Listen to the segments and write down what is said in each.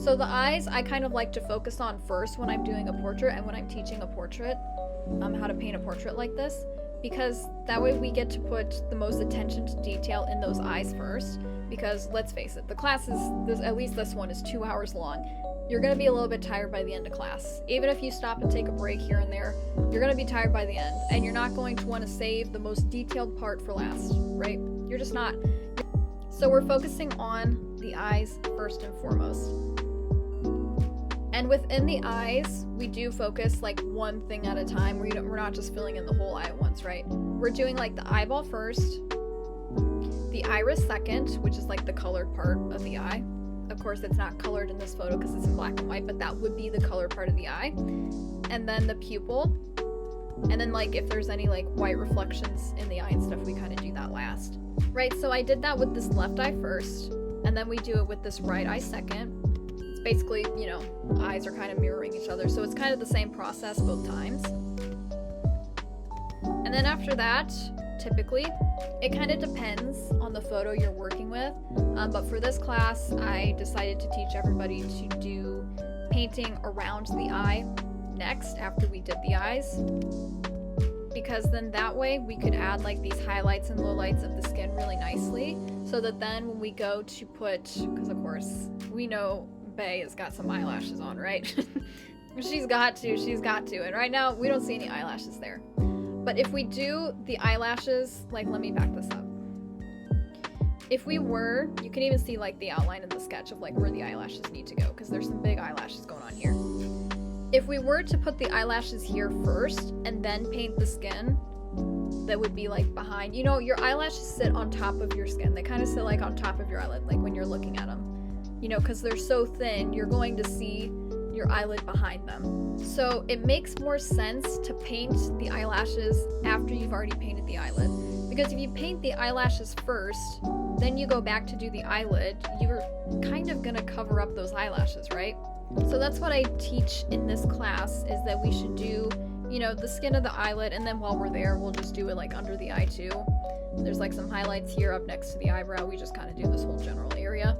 So the eyes I kind of like to focus on first when I'm doing a portrait and when I'm teaching a portrait, how to paint a portrait like this, because that way we get to put the most attention to detail in those eyes first. Because let's face it, the class is, at least this one, is 2 hours long. You're going to be a little bit tired by the end of class. Even if you stop and take a break here and there, you're going to be tired by the end, and you're not going to want to save the most detailed part for last, right? You're just not. So we're focusing on the eyes first and foremost. And within the eyes, we do focus like one thing at a time. We're not just filling in the whole eye at once, right? We're doing like the eyeball first, the iris second, which is like the colored part of the eye. Of course, it's not colored in this photo because it's in black and white, but that would be the colored part of the eye. And then the pupil. And then like if there's any like white reflections in the eye and stuff, we kind of do that last. Right, so I did that with this left eye first, and then we do it with this right eye second. It's basically, you know, eyes are kind of mirroring each other, so it's kind of the same process both times. And then after that, typically, it kind of depends on the photo you're working with, but for this class, I decided to teach everybody to do painting around the eye next after we did the eyes, because then that way we could add like these highlights and lowlights of the skin really nicely, so that then when we go to put, because of course we know Bae has got some eyelashes on, right? she's got to, and right now we don't see any eyelashes there. But if we do the eyelashes, like, let me back this up. If we were, you can even see like the outline in the sketch of like where the eyelashes need to go, because there's some big eyelashes going on here. If we were to put the eyelashes here first and then paint the skin, that would be like behind, you know, your eyelashes sit on top of your skin. They kind of sit like on top of your eyelid, like when you're looking at them, you know, because they're so thin, you're going to see your eyelid behind them. So it makes more sense to paint the eyelashes after you've already painted the eyelid. Because if you paint the eyelashes first, then you go back to do the eyelid, you're kind of gonna cover up those eyelashes, right? So that's what I teach in this class, is that we should do, you know, the skin of the eyelid, and then while we're there, we'll just do it like under the eye too. There's like some highlights here up next to the eyebrow. We just kind of do this whole general area.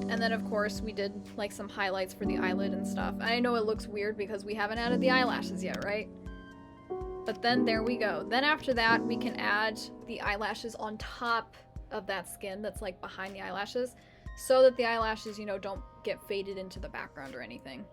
And then of course we did like some highlights for the eyelid and stuff. I know it looks weird because we haven't added the eyelashes yet, right? But then there we go. Then after that, we can add the eyelashes on top of that skin that's like behind the eyelashes, so that the eyelashes, you know, don't get faded into the background or anything.